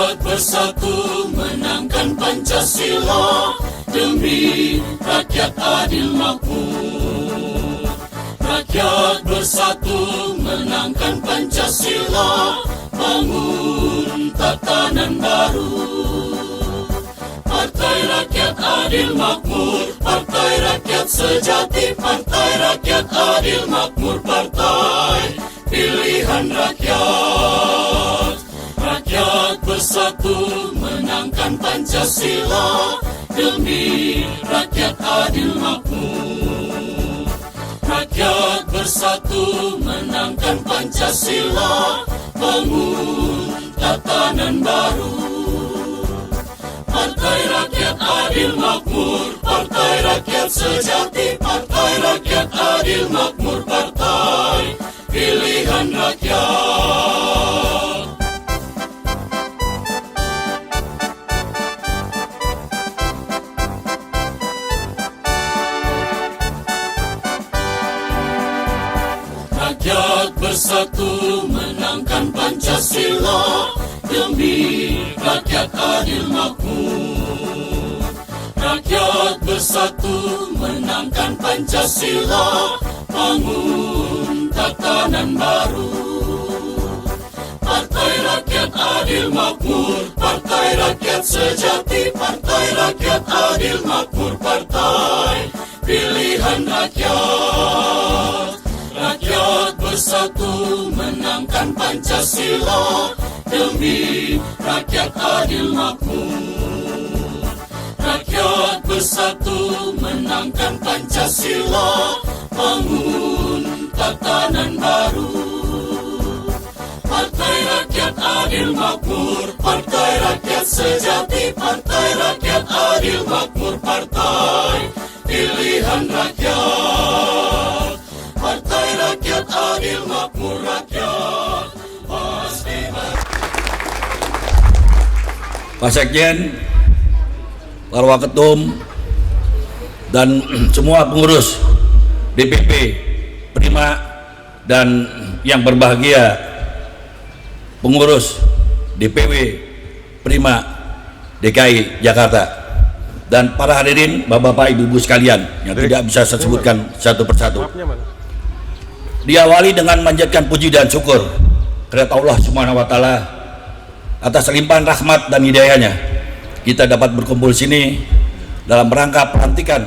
Rakyat bersatu menangkan Pancasila demi rakyat adil makmur. Rakyat bersatu menangkan Pancasila, bangun tatanan baru. Partai Rakyat Adil Makmur, Partai Rakyat Sejati, Partai Rakyat Adil Makmur, Partai Pilihan Rakyat. Rakyat bersatu menangkan Pancasila demi rakyat adil makmur. Rakyat bersatu menangkan Pancasila, bangun tatanan baru. Partai Rakyat Adil Makmur, Partai Rakyat Sejati, Partai Rakyat Adil Makmur, Partai Pilihan Rakyat. Rakyat bersatu menangkan Pancasila demi rakyat adil makmur. Rakyat bersatu menangkan Pancasila, bangun tatanan baru. Partai Rakyat Adil Makmur, Partai Rakyat Sejati, Partai Rakyat Adil Makmur, Partai Pilihan Rakyat. Rakyat bersatu menangkan Pancasila demi rakyat adil makmur. Rakyat bersatu menangkan Pancasila, bangun tatanan baru. Partai Rakyat Adil Makmur, Partai Rakyat Sejati, Partai Rakyat Adil Makmur, Partai Pilihan Rakyat. Partai Rakyat Adil Makmur, rakyat pasti Pak Sekjen, para Waketum, dan semua pengurus DPP Prima, dan yang berbahagia pengurus DPW Prima DKI Jakarta, dan para hadirin Bapak-Bapak Ibu-Ibu sekalian yang tidak bisa saya sebutkan satu persatu. Diawali dengan manjatkan puji dan syukur kepada Allah Subhanahu wa Ta'ala atas limpahan rahmat dan hidayahnya kita dapat berkumpul sini dalam rangka pelantikan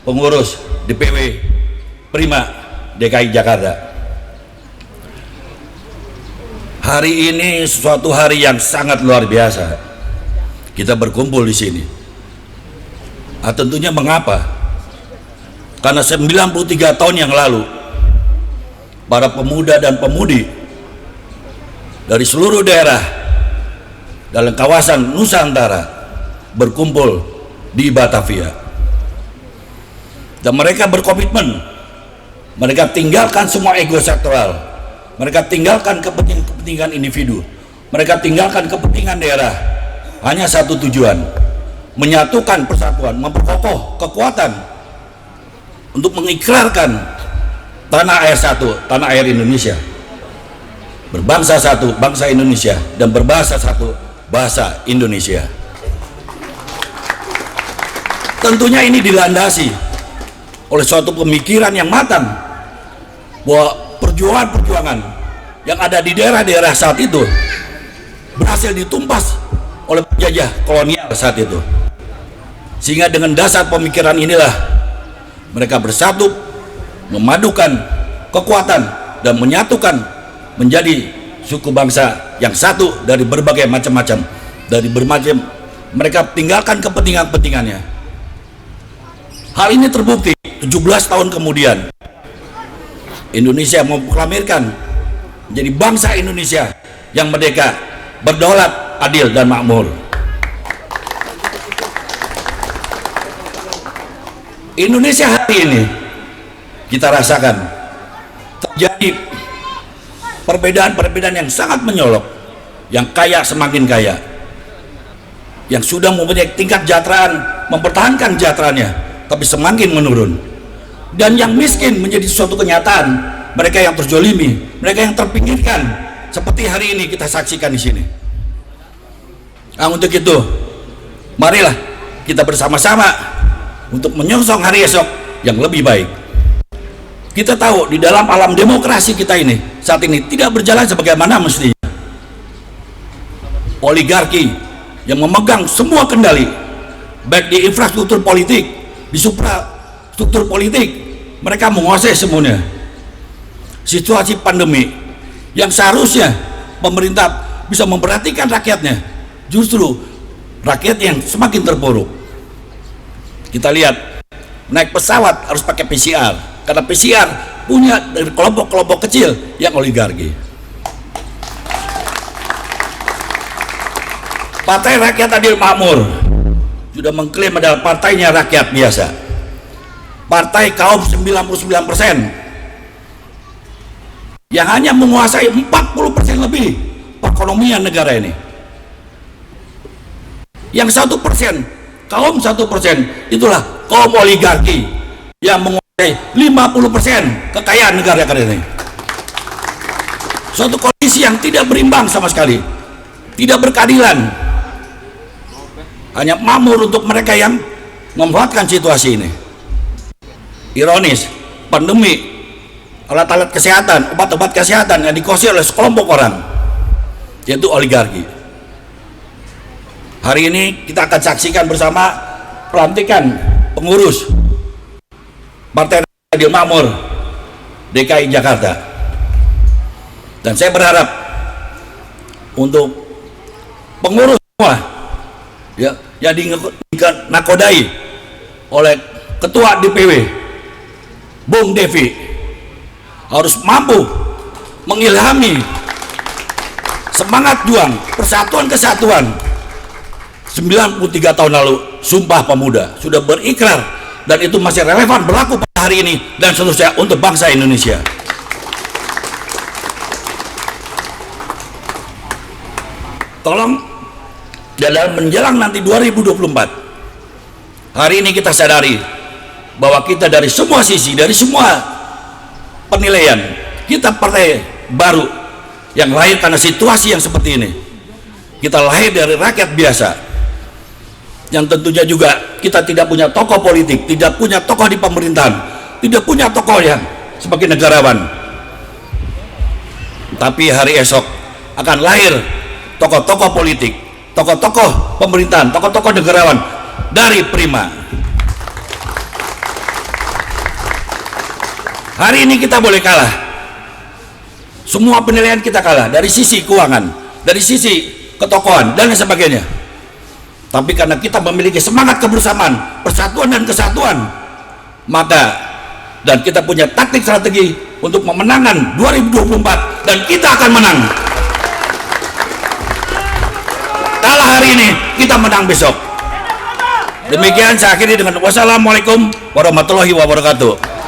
pengurus DPW Prima DKI Jakarta. Hari ini suatu hari yang sangat luar biasa. Kita berkumpul di sini. Tentunya mengapa? Karena 93 tahun yang lalu para pemuda dan pemudi dari seluruh daerah dalam kawasan Nusantara berkumpul di Batavia, dan mereka berkomitmen, mereka tinggalkan semua ego sektoral, mereka tinggalkan kepentingan individu, mereka tinggalkan kepentingan daerah, hanya satu tujuan: menyatukan persatuan, memperkokoh kekuatan untuk mengikrarkan tanah air satu, tanah air Indonesia, berbangsa satu, bangsa Indonesia, dan berbahasa satu, bahasa Indonesia. Tentunya ini dilandasi oleh suatu pemikiran yang matang bahwa perjuangan-perjuangan yang ada di daerah-daerah saat itu berhasil ditumpas oleh penjajah kolonial saat itu, sehingga dengan dasar pemikiran inilah mereka bersatu, memadukan kekuatan dan menyatukan menjadi suku bangsa yang satu dari berbagai macam-macam, dari bermacam, mereka tinggalkan kepentingan-kepentingannya. Hal ini terbukti 17 tahun kemudian Indonesia memproklamirkan menjadi bangsa Indonesia yang merdeka, berdaulat, adil dan makmur. Indonesia hari ini kita rasakan terjadi perbedaan-perbedaan yang sangat menyolok. Yang kaya semakin kaya, yang sudah mempunyai tingkat kesejahteraan mempertahankan kesejahteraannya, tapi semakin menurun. Dan yang miskin menjadi suatu kenyataan, mereka yang terzolimi, mereka yang terpinggirkan, seperti hari ini kita saksikan di sini. Nah, untuk itu marilah kita bersama-sama untuk menyongsong hari esok yang lebih baik. Kita tahu di dalam alam demokrasi kita ini saat ini tidak berjalan sebagaimana mestinya. Oligarki yang memegang semua kendali, baik di infrastruktur politik, di suprastruktur politik, mereka menguasai semuanya. Situasi pandemi yang seharusnya pemerintah bisa memperhatikan rakyatnya, justru rakyat yang semakin terpuruk. Kita lihat naik pesawat harus pakai PCR karena PCR punya dari kelompok-kelompok kecil yang oligarki. Partai Rakyat Adil Makmur sudah mengklaim adalah partainya rakyat biasa, partai kaum 99% yang hanya menguasai 40% lebih perekonomian negara ini. Yang 1%, kaum 1%, itulah kaum oligarki yang menguasai 50% kekayaan negara ini. Suatu kondisi yang tidak berimbang sama sekali, tidak berkeadilan, hanya makmur untuk mereka yang memanfaatkan situasi ini. Ironis, pandemi, alat-alat kesehatan, obat-obat kesehatan yang dikuasai oleh sekelompok orang, yaitu oligarki. Hari ini kita akan saksikan bersama pelantikan pengurus Partai Adil Makmur DKI Jakarta. Dan saya berharap untuk pengurus semua ya, yang dinakodai oleh Ketua DPW Bung Devi harus mampu mengilhami semangat juang persatuan kesatuan 93 tahun lalu. Sumpah Pemuda sudah berikrar dan itu masih relevan berlaku pada hari ini dan seterusnya untuk bangsa Indonesia. Tolong dalam menjelang nanti 2024, hari ini kita sadari bahwa kita dari semua sisi, dari semua penilaian, kita partai baru yang lahir karena situasi yang seperti ini. Kita lahir dari rakyat biasa yang tentunya juga kita tidak punya tokoh politik, tidak punya tokoh di pemerintahan, tidak punya tokoh yang sebagai negarawan. Tapi hari esok akan lahir tokoh-tokoh politik, tokoh-tokoh pemerintahan, tokoh-tokoh negarawan dari Prima. Hari ini kita boleh kalah, semua penilaian kita kalah dari sisi keuangan, dari sisi ketokohan dan lain sebagainya. Tapi karena kita memiliki semangat kebersamaan, persatuan dan kesatuan, maka dan kita punya taktik strategi untuk memenangkan 2024 dan kita akan menang. Kalah hari ini, kita menang besok. Demikian saya akhiri dengan wassalamualaikum warahmatullahi wabarakatuh.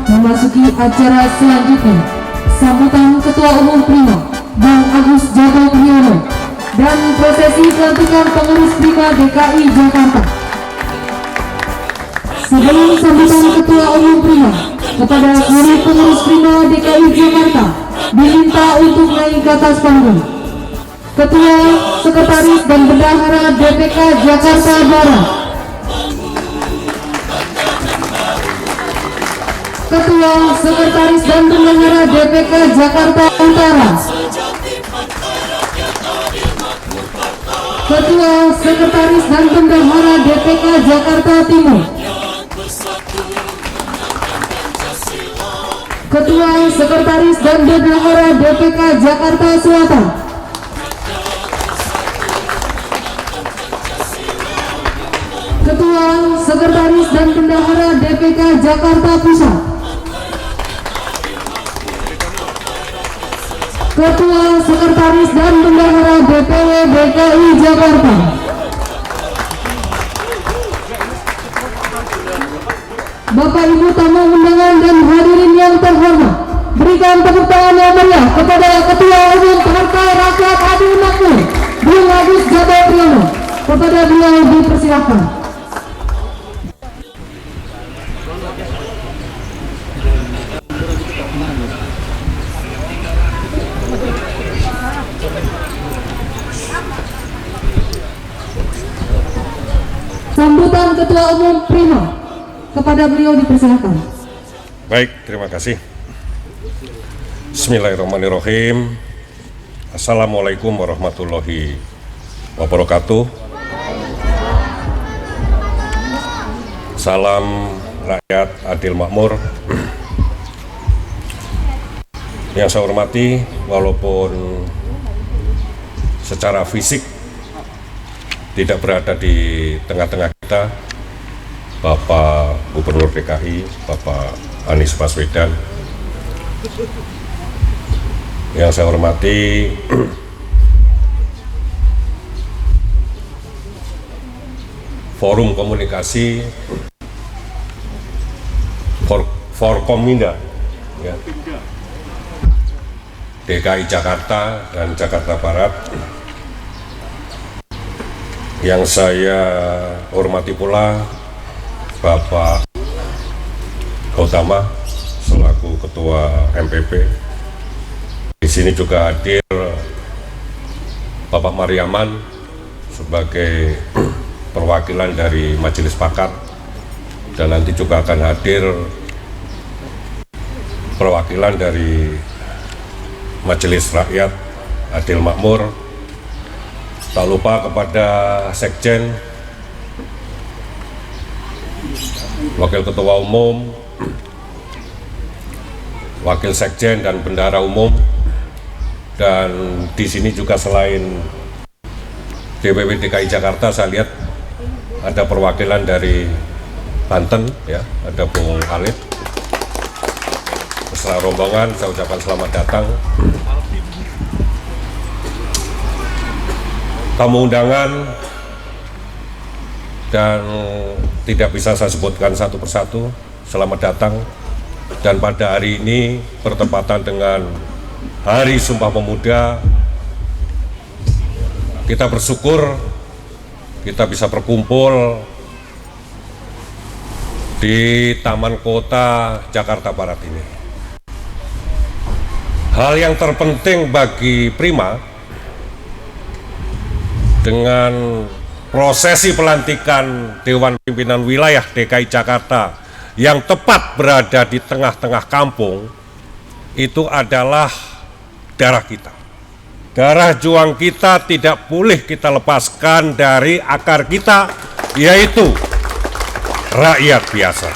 Memasuki acara selanjutnya, sambutan Ketua Umum Prima Bang Agus Jabo Priyono dan prosesi pelantikan pengurus Prima DKI Jakarta. Sebelum sambutan Ketua Umum Prima, kepada seluruh pengurus Prima DKI Jakarta diminta untuk naik ke atas panggung. Ketua, Sekretaris dan Bendahara DPK Jakarta Barat, Ketua, Sekretaris dan Bendahara DPK Jakarta Utara, Ketua, Sekretaris dan Bendahara DPK Jakarta Timur, Ketua, Sekretaris dan Bendahara DPK Jakarta Selatan, Ketua, Sekretaris dan Bendahara DPK Jakarta Pusat, Ketua, Sekretaris dan Bendahara DPW DKI Jakarta, Bapak Ibu tamu undangan dan hadirin yang terhormat, berikan tepuk tangan yang meriah kepada Ketua Umum Partai Rakyat Adil Makmur Bung Agus Jabo Priyono. Kepada beliau dipersilakan. Sambutan Ketua Umum Prima, kepada beliau dipersilakan. Baik, terima kasih. Bismillahirrahmanirrahim. Assalamualaikum warahmatullahi wabarakatuh. Salam rakyat adil makmur. Yang saya hormati, walaupun secara fisik tidak berada di tengah-tengah kita, Bapak Gubernur DKI, Bapak Anies Baswedan. Yang saya hormati Forum Komunikasi Forkominda, ya, DKI Jakarta dan Jakarta Barat. Yang saya hormati pula Bapak Gautama selaku Ketua MPP. Di sini juga hadir Bapak Mariaman sebagai perwakilan dari Majelis Pakar, dan nanti juga akan hadir perwakilan dari Majelis Rakyat Adil Makmur. Tak lupa kepada Sekjen, Wakil Ketua Umum, Wakil Sekjen dan Bendahara Umum. Dan di sini juga selain DPP DKI Jakarta, saya lihat ada perwakilan dari Banten, ya, ada Bung Alif. Beserta rombongan, saya ucapkan selamat datang. Tamu undangan dan tidak bisa saya sebutkan satu persatu, selamat datang. Dan pada hari ini bertepatan dengan Hari Sumpah Pemuda, kita bersyukur kita bisa berkumpul di Taman Kota Jakarta Barat ini. Hal yang terpenting bagi Prima dengan prosesi pelantikan Dewan Pimpinan Wilayah DKI Jakarta yang tepat berada di tengah-tengah kampung, itu adalah darah kita. Darah juang kita tidak boleh kita lepaskan dari akar kita, yaitu rakyat biasa.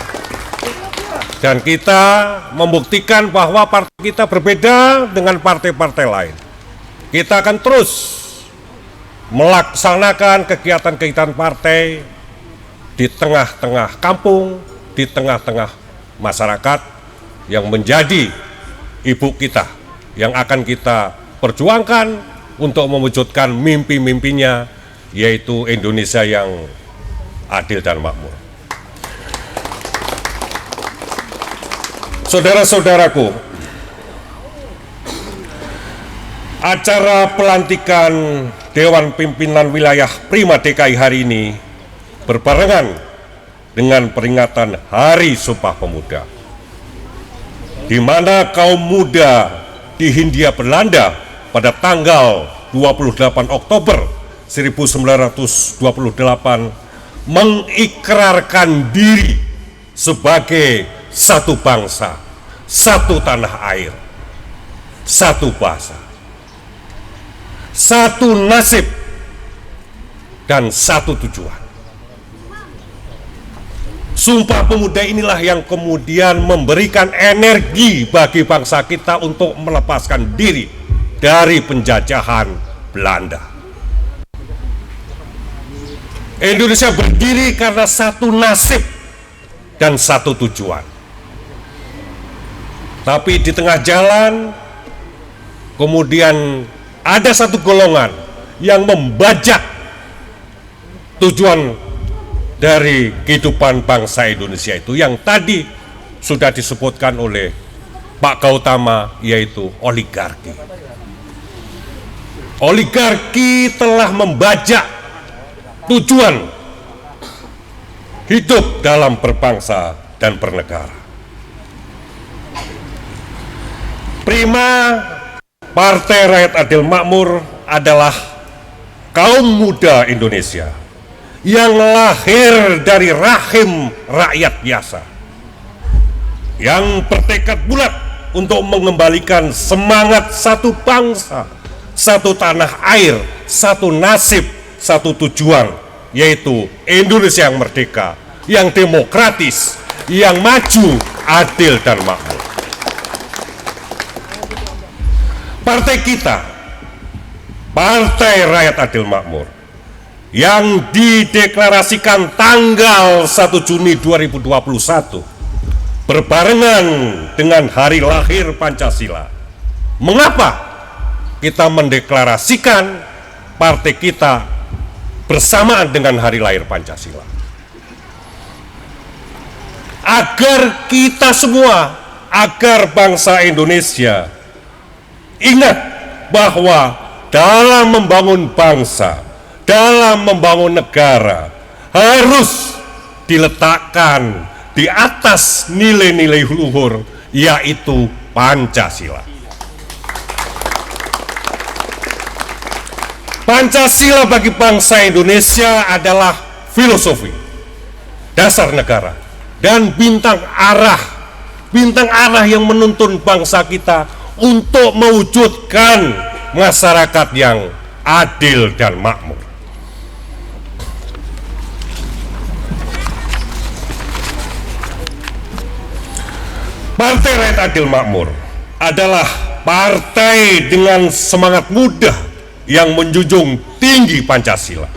Dan kita membuktikan bahwa partai kita berbeda dengan partai-partai lain. Kita akan terus melaksanakan kegiatan-kegiatan partai di tengah-tengah kampung, di tengah-tengah masyarakat yang menjadi ibu kita, yang akan kita perjuangkan untuk mewujudkan mimpi-mimpinya, yaitu Indonesia yang adil dan makmur. Saudara-saudaraku, acara pelantikan Dewan Pimpinan Wilayah Prima DKI hari ini berbarengan dengan peringatan Hari Sumpah Pemuda, di mana kaum muda di Hindia Belanda pada tanggal 28 Oktober 1928 mengikrarkan diri sebagai satu bangsa, satu tanah air, satu bahasa, satu nasib, dan satu tujuan. Sumpah Pemuda inilah yang kemudian memberikan energi bagi bangsa kita untuk melepaskan diri dari penjajahan Belanda. Indonesia berdiri karena satu nasib dan satu tujuan. Tapi di tengah jalan kemudian ada satu golongan yang membajak tujuan dari kehidupan bangsa Indonesia itu, yang tadi sudah disebutkan oleh Pak Gautama, yaitu oligarki. Oligarki telah membajak tujuan hidup dalam berbangsa dan bernegara. Prima Partai Rakyat Adil Makmur adalah kaum muda Indonesia yang lahir dari rahim rakyat biasa, yang bertekad bulat untuk mengembalikan semangat satu bangsa, satu tanah air, satu nasib, satu tujuan, yaitu Indonesia yang merdeka, yang demokratis, yang maju, adil, dan makmur. Partai kita, Partai Rakyat Adil Makmur, yang dideklarasikan tanggal 1 Juni 2021 berbarengan dengan hari lahir Pancasila. Mengapa kita mendeklarasikan partai kita bersamaan dengan hari lahir Pancasila? Agar kita semua, agar bangsa Indonesia ingat bahwa dalam membangun bangsa, dalam membangun negara, harus diletakkan di atas nilai-nilai luhur, yaitu Pancasila. Pancasila bagi bangsa Indonesia adalah filosofi, dasar negara, dan bintang arah yang menuntun bangsa kita untuk mewujudkan masyarakat yang adil dan makmur. Partai Rakyat Adil Makmur adalah partai dengan semangat muda yang menjunjung tinggi Pancasila,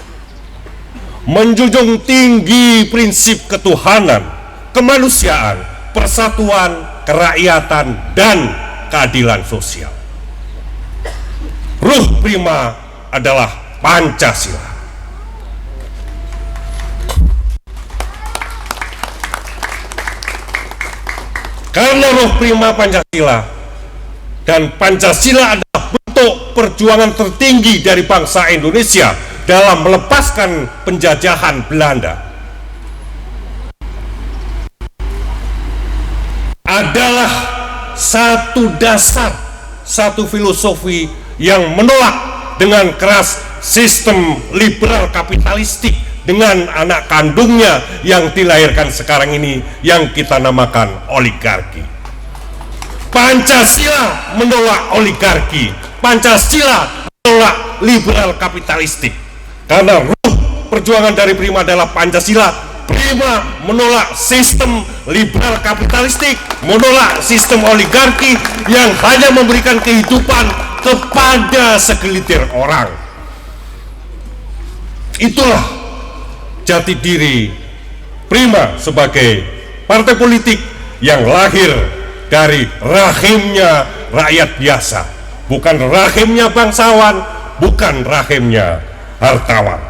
menjunjung tinggi prinsip ketuhanan, kemanusiaan, persatuan, kerakyatan, dan keadilan sosial. Ruh prima adalah Pancasila. Karena roh prima Pancasila, dan Pancasila adalah bentuk perjuangan tertinggi dari bangsa Indonesia dalam melepaskan penjajahan Belanda, adalah satu dasar, satu filosofi yang menolak dengan keras sistem liberal kapitalistik dengan anak kandungnya yang dilahirkan sekarang ini, yang kita namakan oligarki. Pancasila menolak oligarki, Pancasila menolak liberal kapitalistik. Karena ruh perjuangan dari Prima adalah Pancasila, Prima menolak sistem liberal kapitalistik, menolak sistem oligarki yang hanya memberikan kehidupan kepada segelintir orang. Itulah jati diri Prima sebagai partai politik yang lahir dari rahimnya rakyat biasa, bukan rahimnya bangsawan, bukan rahimnya hartawan.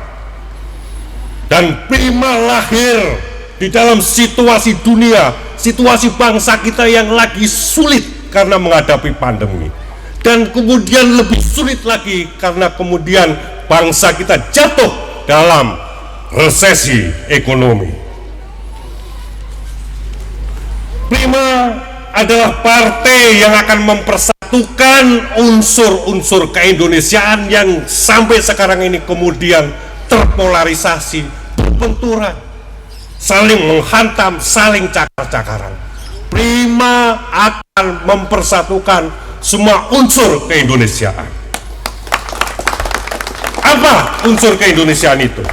Dan Prima lahir di dalam situasi dunia, situasi bangsa kita yang lagi sulit karena menghadapi pandemi, dan kemudian lebih sulit lagi karena kemudian bangsa kita jatuh dalam resesi ekonomi. Prima adalah partai yang akan mempersatukan unsur-unsur keindonesiaan yang sampai sekarang ini kemudian terpolarisasi, berbenturan, saling menghantam, saling cakar-cakaran. Prima akan mempersatukan semua unsur keindonesiaan. Apa unsur keindonesiaan itu?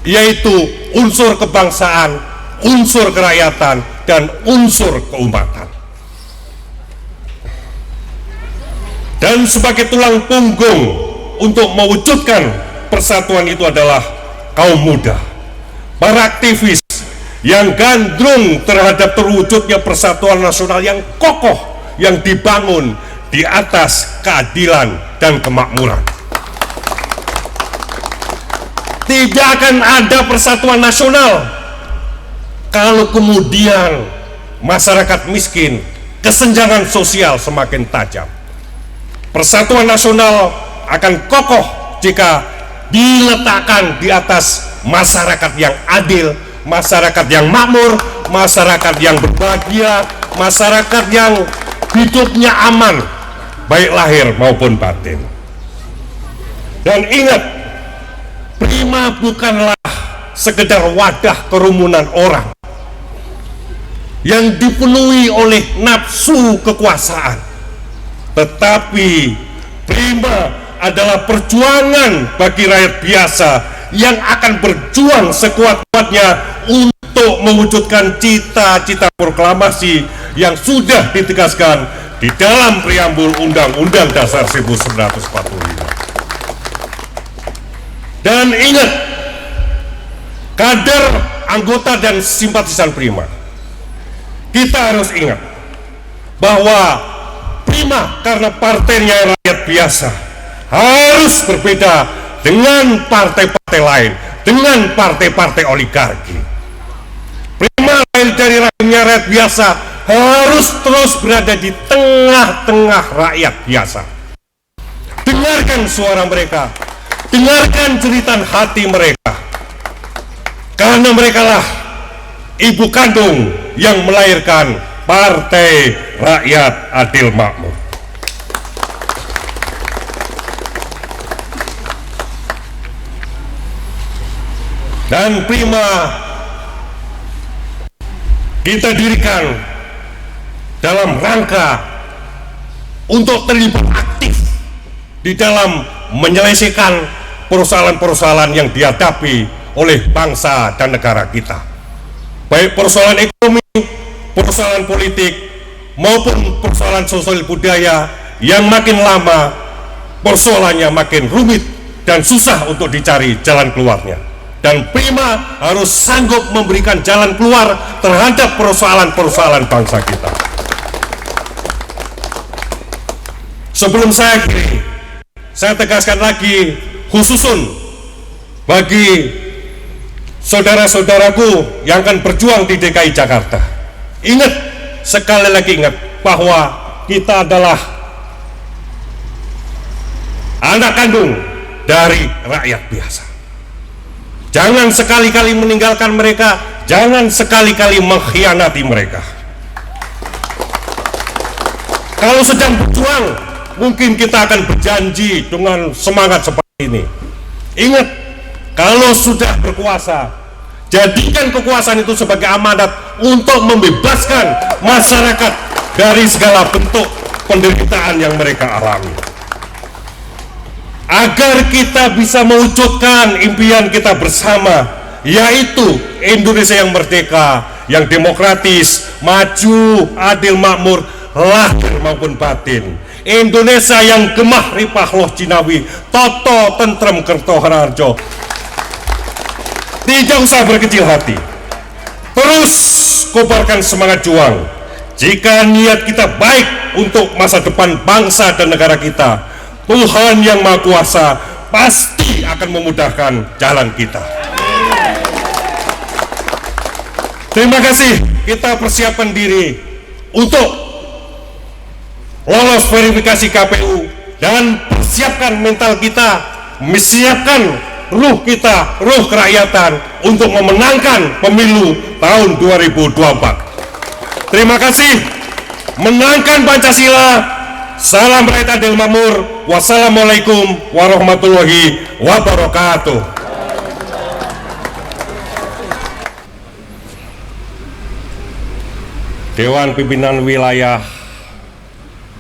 Yaitu unsur kebangsaan, unsur kerakyatan, dan unsur keumatan. Dan sebagai tulang punggung untuk mewujudkan persatuan itu adalah kaum muda, para aktivis yang gandrung terhadap terwujudnya persatuan nasional yang kokoh, yang dibangun di atas keadilan dan kemakmuran. Tidak akan ada persatuan nasional kalau kemudian masyarakat miskin, kesenjangan sosial semakin tajam. Persatuan nasional akan kokoh jika diletakkan di atas masyarakat yang adil, masyarakat yang makmur, masyarakat yang berbahagia, masyarakat yang hidupnya aman, baik lahir maupun batin. Dan ingat, Prima bukanlah sekedar wadah kerumunan orang yang dipenuhi oleh nafsu kekuasaan, tetapi Prima adalah perjuangan bagi rakyat biasa yang akan berjuang sekuat-kuatnya untuk mewujudkan cita-cita proklamasi yang sudah ditegaskan di dalam preambul Undang-Undang Dasar 1945. Dan ingat, kader, anggota, dan simpatisan Prima, kita harus ingat bahwa Prima karena partainya rakyat biasa harus berbeda dengan partai-partai lain, dengan partai-partai oligarki. Prima lahir dari rahimnya rakyat biasa harus terus berada di tengah-tengah rakyat biasa. Dengarkan suara mereka, dengarkan jeritan hati mereka, karena merekalah ibu kandung yang melahirkan Partai Rakyat Adil Makmur. Dan Prima kita dirikan dalam rangka untuk terlibat aktif di dalam menyelesaikan persoalan-persoalan yang dihadapi oleh bangsa dan negara kita, baik persoalan ekonomi, persoalan politik, maupun persoalan sosial budaya yang makin lama persoalannya makin rumit dan susah untuk dicari jalan keluarnya. Dan Prima harus sanggup memberikan jalan keluar terhadap persoalan-persoalan bangsa kita. Sebelum saya akhiri, saya tegaskan lagi, khususun bagi saudara-saudaraku yang akan berjuang di DKI Jakarta. Ingat, sekali lagi ingat bahwa kita adalah anak kandung dari rakyat biasa. Jangan sekali-kali meninggalkan mereka, jangan sekali-kali mengkhianati mereka. Kalau sedang berjuang, mungkin kita akan berjanji dengan semangat seperti ini. Ingat, kalau sudah berkuasa, jadikan kekuasaan itu sebagai amanat untuk membebaskan masyarakat dari segala bentuk penderitaan yang mereka alami, agar kita bisa mewujudkan impian kita bersama, yaitu Indonesia yang merdeka, yang demokratis, maju, adil, makmur, lahir maupun batin. Indonesia yang gemah ripah loh Cinawi, toto tentrem kerto harjo. Tidak usah berkecil hati, terus kobarkan semangat juang. Jika niat kita baik untuk masa depan bangsa dan negara kita, Tuhan yang Maha Kuasa pasti akan memudahkan jalan kita. Terima kasih. Kita persiapkan diri untuk lolos verifikasi KPU dan persiapkan mental kita, siapkan ruh kita, ruh kerakyatan untuk memenangkan pemilu tahun 2024. Terima kasih. Menangkan Pancasila. Salam rakyat adil makmur. Wassalamualaikum warahmatullahi wabarakatuh. Dewan Pimpinan Wilayah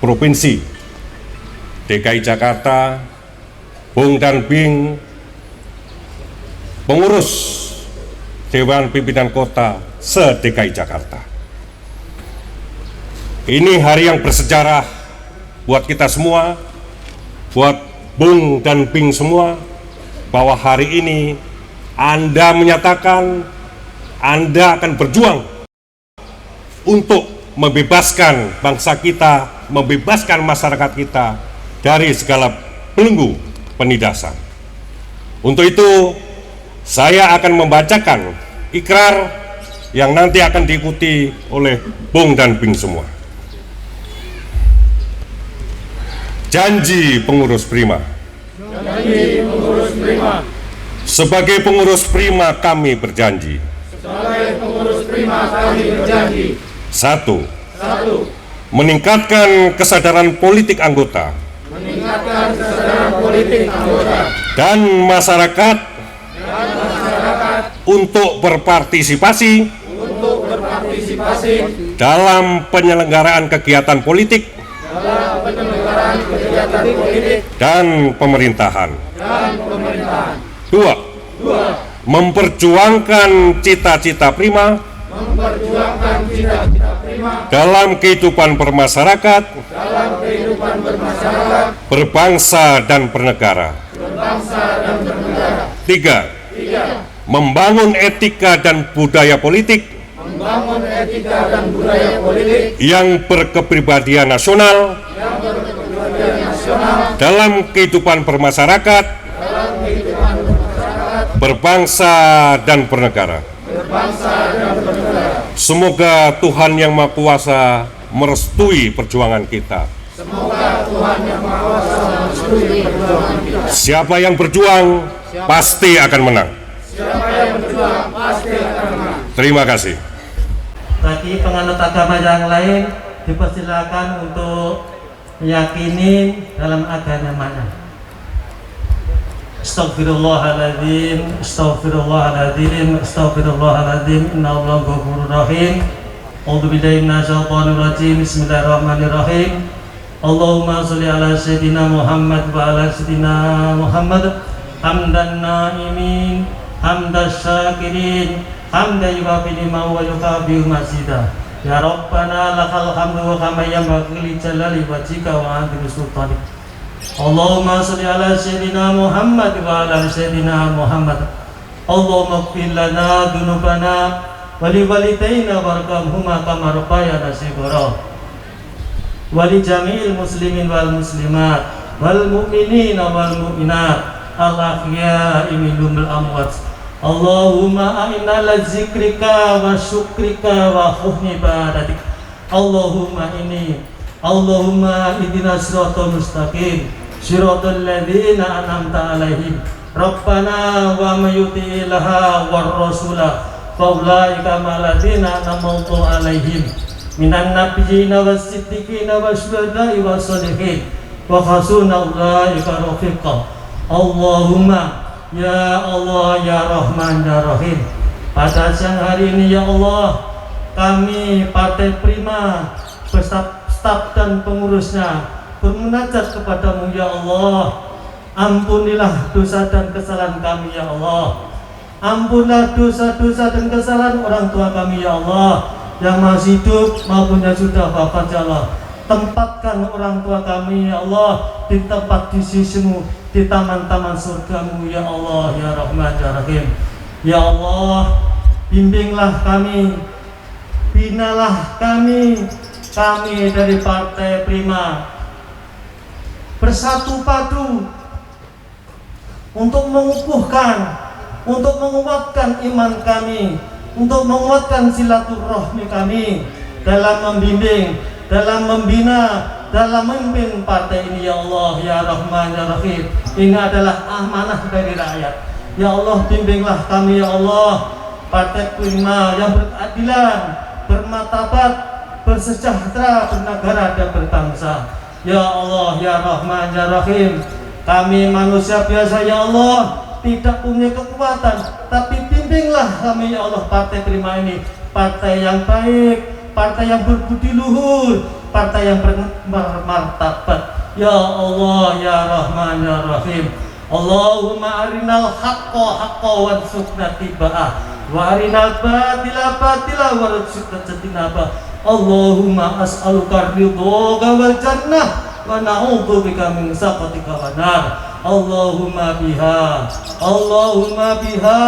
Provinsi DKI Jakarta, Bung dan Bing, pengurus Dewan Pimpinan Kota se-DKI Jakarta. Ini hari yang bersejarah buat kita semua, buat Bung dan Bing semua, bahwa hari ini Anda menyatakan Anda akan berjuang untuk membebaskan bangsa kita, membebaskan masyarakat kita dari segala belenggu penindasan. Untuk itu, saya akan membacakan ikrar yang nanti akan diikuti oleh Bung dan Bing semua. Janji pengurus Prima. Janji pengurus Prima. Sebagai pengurus Prima kami berjanji. Sebagai pengurus Prima kami berjanji. 1. Satu. Meningkatkan kesadaran politik anggota. Meningkatkan kesadaran politik anggota. Dan masyarakat. untuk berpartisipasi dalam penyelenggaraan kegiatan politik dan pemerintahan. 2. Memperjuangkan cita-cita prima dalam kehidupan bermasyarakat, berbangsa dan bernegara. 3. Membangun etika dan budaya politik yang berkepribadian nasional dalam kehidupan bermasyarakat, berbangsa dan bernegara. Semoga Tuhan Yang Maha Kuasa merestui perjuangan kita. Siapa yang berjuang pasti akan menang. Terima kasih. Bagi penganut agama yang lain dipersilakan untuk meyakini dalam agama mana. Astaghfirullahaladzim, astaghfirullahaladzim, astaghfirullahaladzim, innallaha ghafurur rahim. A'udzubillahi minasyaitonir rajim. Bismillahirrahmanirrahim. Allahumma sholli ala sayyidina Muhammad wa ala sayyidina Muhammad. Hamdan na'imin, hamdas syakirin, hamdan yukafi ni'mahu wa yukafi mazida. Ya Rabbana lakal hamdu kama yanbaghi li jalali wajhika wa 'azimi sultanik. Allahumma sholli ala sayyidina Muhammad wa ala sayyidina Muhammad. Allahumma ighfir lana dzunubana wa li walidayna warhamhuma kama rabbayana shighara. Wa li jami'il muslimin wal muslimat wal mu'minina wal mu'minat al-ahya'i minhum al-amwat. Allahumma a'inna ala zikrika wa syukrika wa husni ibadatik. Allahumma ihdina siratal mustaqim, siratal ladzina an'amta 'alaihim. Rabbana wa may yuti'illaha war rasula fa ulaika ma'al ladzina an'amta 'alaihim minan nabiyyina was siddiqina wasyuhada'i was sholihin wa hasuna ulaika rafiqa. Allahumma ya Allah ya Rahman ya Rahim, pada siang hari ini ya Allah, kami Partai Prima beserta staf dan pengurusnya bermunajat kepadamu ya Allah. Ampunilah dosa dan kesalahan kami ya Allah. Ampunilah dosa-dosa dan kesalahan orang tua kami ya Allah, yang masih hidup maupun yang sudah wafat ya Allah. Tempatkan orang tua kami ya Allah di tempat di sisimu, di taman-taman surgamu ya Allah ya Rahman ya Rahim. Ya Allah, bimbinglah kami, binalah kami dari Partai Prima bersatu padu untuk mengukuhkan, untuk menguatkan iman kami, untuk menguatkan silaturahmi kami dalam membimbing, dalam membina, dalam memimpin partai ini ya Allah ya Rahman ya Rahim. Ini adalah amanah dari rakyat. Ya Allah, bimbinglah kami ya Allah, Partai Prima yang berkeadilan, bermartabat, bersejahtera, bernegara dan berbangsa. Ya Allah ya Rahman ya Rahim, kami manusia biasa ya Allah, tidak punya kekuatan, tapi bimbinglah kami ya Allah, Partai Prima ini partai yang baik, partai yang berbudi luhur, partai yang bermartabat. Ya Allah ya Rahman ya Rahim. Allahumma arinal haqqa haqqa warzuqna tiba'ah, wa arinal batila batila warzuqna ijtinabah. Allahumma as'aluka ridhoka wal jannah wa na'udzubika min sakhatika wan nar. Allahumma biha, Allahumma biha,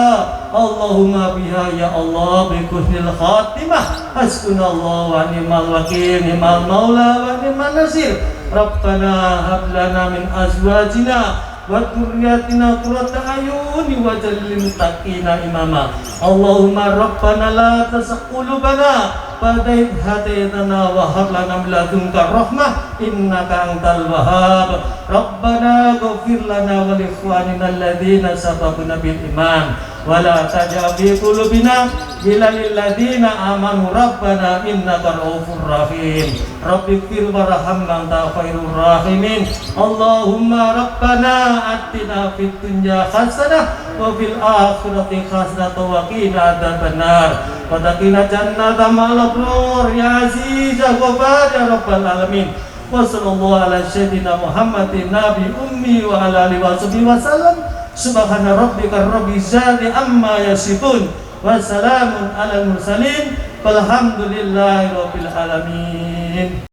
Allahumma biha ya Allah, bi husnil khatimah. Hasbunallahu wa ni'mal wakil, ni'mal maula wa ni'man nasir. Rabbana hab lana min azwajina wa dzurriyyatina qurrata a'yun waj'alna lil muttaqina imama. Allahumma rabbana la tuzigh qulubana ba'da idh hadaytana wa hab lana min ladunka rahmah innaka antal wahhab. Rabbana ighfir lana wa li ikhwanina alladhina sabaquna bil iman wa la taj'al fi qulubina ghillan lil ladzina amanu rabbana innaka ra'ufur rahim. Rabbighfir warham anta khairur rahimin. Allahumma rabbana atina fid dunya hasanah wa fil akhirati hasanatan wa qina adzabannar wa taqina jannata ma'al abrar ya aziz ya ghaffar ya rabbal alamin. Wa sallallahu ala sayyidina Muhammadin nabi ummi wa ala alihi wa sallam. Subhana rabbika rabbil izzati amma yasifun wa salamun alal mursalin walhamdulillahi rabbil alamin.